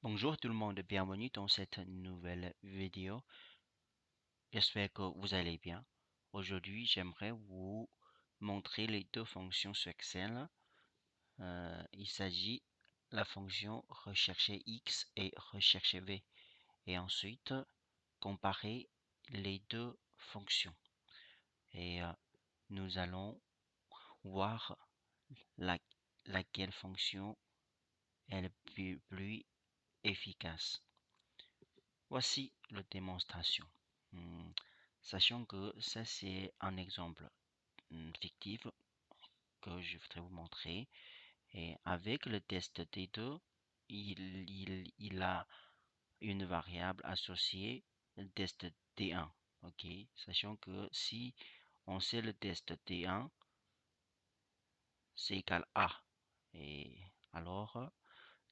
Bonjour tout le monde, bienvenue dans cette nouvelle vidéo. J'espère que vous allez bien. Aujourd'hui, j'aimerais vous montrer les deux fonctions sur Excel. Il s'agit de la fonction rechercher X et rechercher V. Et ensuite, comparer les deux fonctions. Et nous allons voir laquelle fonction est la plus efficace. Voici la démonstration. Sachant que ça c'est un exemple fictif que je voudrais vous montrer. Et avec le test T2, il a une variable associée, le test T1. Ok, sachant que si on sait le test T1, c'est égal à. Et alors,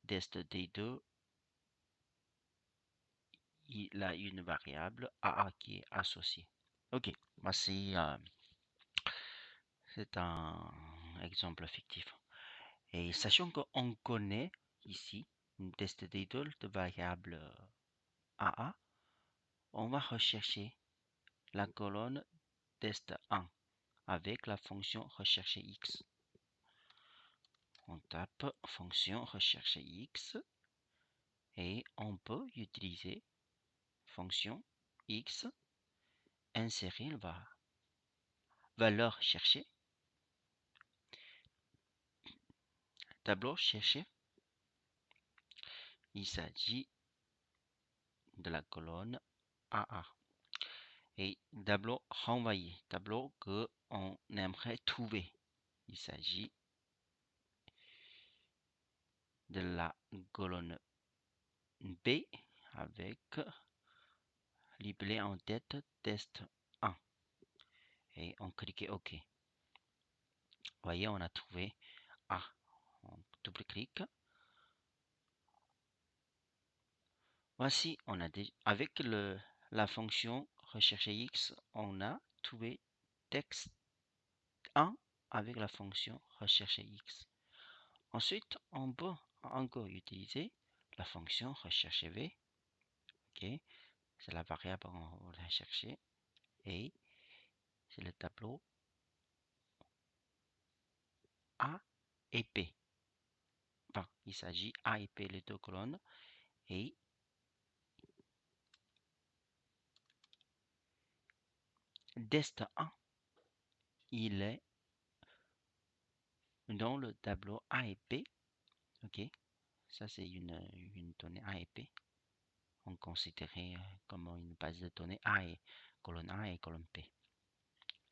test T2, il a une variable AA qui est associée. Ok, voici c'est un exemple fictif. Et sachant qu'on connaît ici une test d'idole de variable AA, on va rechercher la colonne test 1 avec la fonction rechercher X. On tape fonction rechercher X et on peut utiliser fonction X, insérer la valeur cherchée, tableau cherché. Il s'agit de la colonne AA. Et tableau renvoyé, tableau que on aimerait trouver. Il s'agit de la colonne B avec libellé en tête test 1. Et on clique OK. Vous voyez, on a trouvé A. On double-clique. Voici, on a avec la fonction rechercher X, on a trouvé texte 1 avec la fonction rechercher X. Ensuite, on peut encore utiliser la fonction rechercher V. Ok, c'est la variable qu'on va chercher et c'est le tableau A et P. Enfin, il s'agit A et P, les deux colonnes, et dest 1, il est dans le tableau A et P. Ok, ça c'est une donnée A et P. On considérait comme une base de données A et colonne P.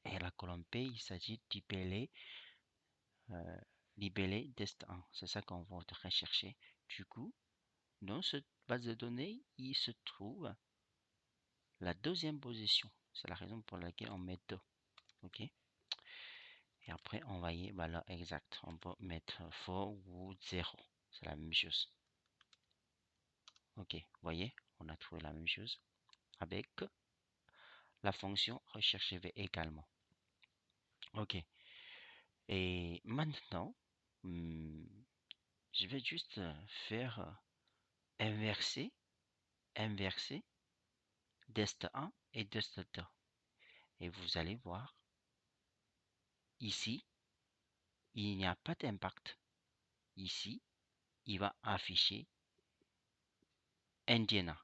Et la colonne P, il s'agit du libellé dest 1. C'est ça qu'on va rechercher. Du coup, dans cette base de données, il se trouve la deuxième position. C'est la raison pour laquelle on met 2. Ok. Et après, on va y valeur exacte. On peut mettre faux ou 0. C'est la même chose. Ok. Vous voyez, on a trouvé la même chose avec la fonction rechercher V également. Ok. Et maintenant, je vais juste faire inverser dest 1 et dest 2. Et vous allez voir, ici, il n'y a pas d'impact. Ici, il va afficher Indiana.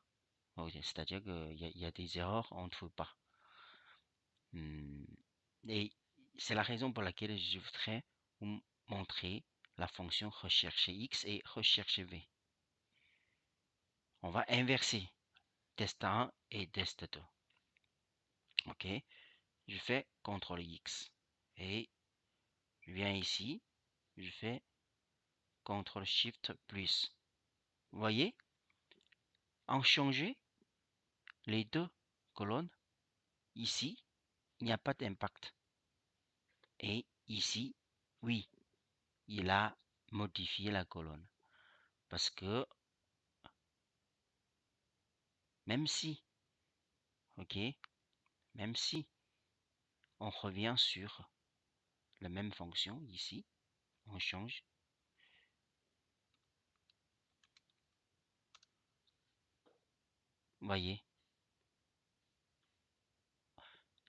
C'est-à-dire qu'il y a des erreurs, on ne trouve pas. Et c'est la raison pour laquelle je voudrais vous montrer la fonction rechercher X et rechercher V. On va inverser test 1 et test 2. Ok, je fais CTRL X et je viens ici, je fais CTRL SHIFT plus. Vous voyez, en changer les deux colonnes, ici, il n'y a pas d'impact. Et ici, oui, il a modifié la colonne. Parce que même si, ok, même si on revient sur la même fonction ici, on change. Voyez.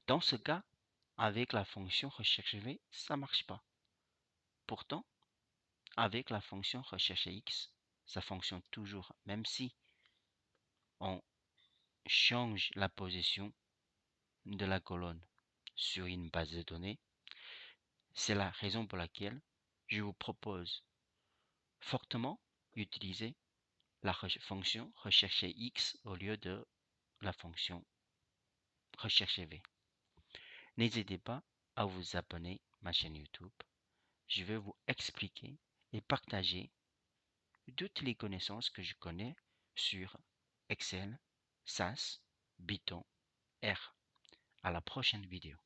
Dans ce cas, avec la fonction recherche V, ça marche pas. Pourtant, avec la fonction recherche X, ça fonctionne toujours, même si on change la position de la colonne sur une base de données. C'est la raison pour laquelle je vous propose fortement d'utiliser la fonction rechercher X au lieu de la fonction rechercher V. N'hésitez pas à vous abonner à ma chaîne YouTube. Je vais vous expliquer et partager toutes les connaissances que je connais sur Excel, SAS, Python, R. À la prochaine vidéo.